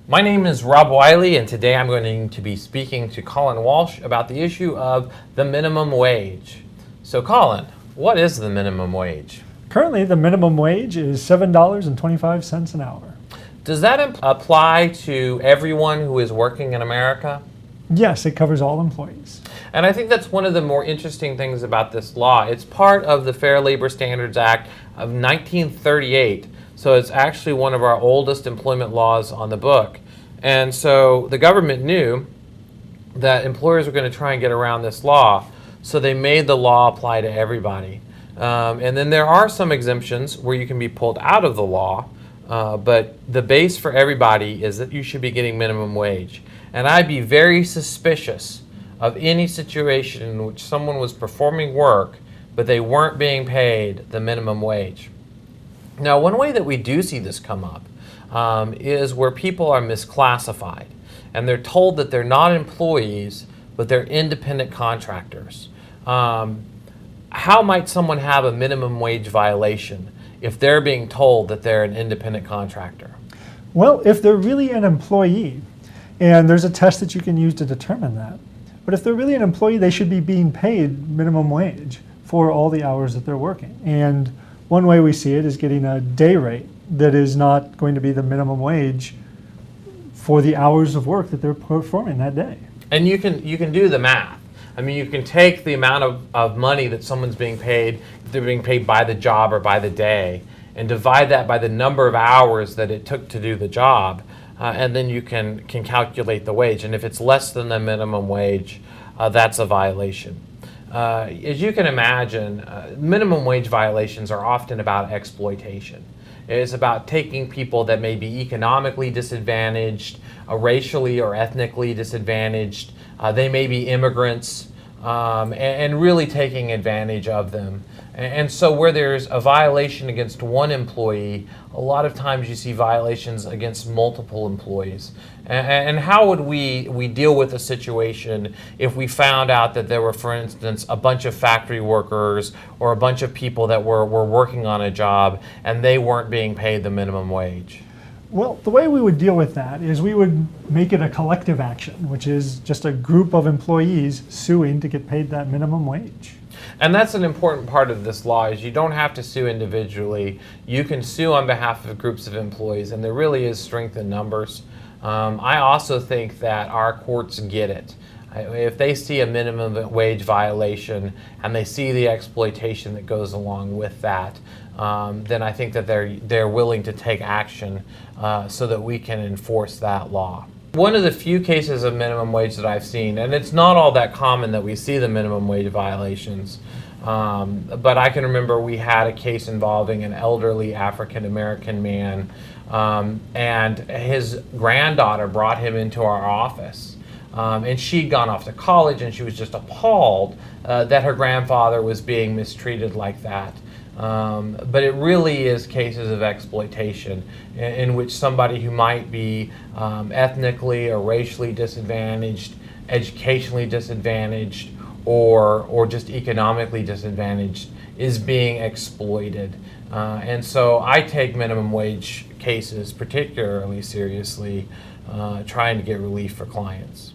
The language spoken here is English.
My name is Rob Wiley, and today I'm going to be speaking to Colin Walsh about the issue of the minimum wage. So Colin, what is the minimum wage? Currently, the minimum wage is $7.25 an hour. Does that apply to everyone who is working in America? Yes, it covers all employees. And I think that's one of the more interesting things about this law. It's part of the Fair Labor Standards Act of 1938. So it's actually one of our oldest employment laws on the book. And so the government knew that employers were going to try and get around this law, so they made the law apply to everybody. And then there are some exemptions where you can be pulled out of the law, but the base for everybody is that you should be getting minimum wage. And I'd be very suspicious of any situation in which someone was performing work, but they weren't being paid the minimum wage. Now, one way that we do see this come up is where people are misclassified, and they're told that they're not employees, but they're independent contractors. How might someone have a minimum wage violation if they're being told that they're an independent contractor? Well, if they're really an employee, and there's a test that you can use to determine that, but if they're really an employee, they should be being paid minimum wage for all the hours that they're working. And one way we see it is getting a day rate that is not going to be the minimum wage for the hours of work that they're performing that day. And you can do the math. I mean, you can take the amount of money that someone's being paid, if they're being paid by the job or by the day, and divide that by the number of hours that it took to do the job, and then you can calculate the wage. And if it's less than the minimum wage, that's a violation. As you can imagine, minimum wage violations are often about exploitation. It's about taking people that may be economically disadvantaged, racially or ethnically disadvantaged. They may be immigrants, and really taking advantage of them. And so where there's a violation against one employee, a lot of times you see violations against multiple employees. And how would we deal with a situation if we found out that there were, for instance, a bunch of factory workers or a bunch of people that were working on a job and they weren't being paid the minimum wage? Well, the way we would deal with that is we would make it a collective action, which is just a group of employees suing to get paid that minimum wage. And that's an important part of this law, is you don't have to sue individually. You can sue on behalf of groups of employees, and there really is strength in numbers. I also think that our courts get it. If they see a minimum wage violation and they see the exploitation that goes along with that, then I think that they're willing to take action so that we can enforce that law. One of the few cases of minimum wage that I've seen, and it's not all that common that we see the minimum wage violations, but I can remember we had a case involving an elderly African-American man, and his granddaughter brought him into our office. And she'd gone off to college, and she was just appalled that her grandfather was being mistreated like that. But it really is cases of exploitation in which somebody who might be ethnically or racially disadvantaged, educationally disadvantaged, or just economically disadvantaged is being exploited. And so I take minimum wage cases particularly seriously, trying to get relief for clients.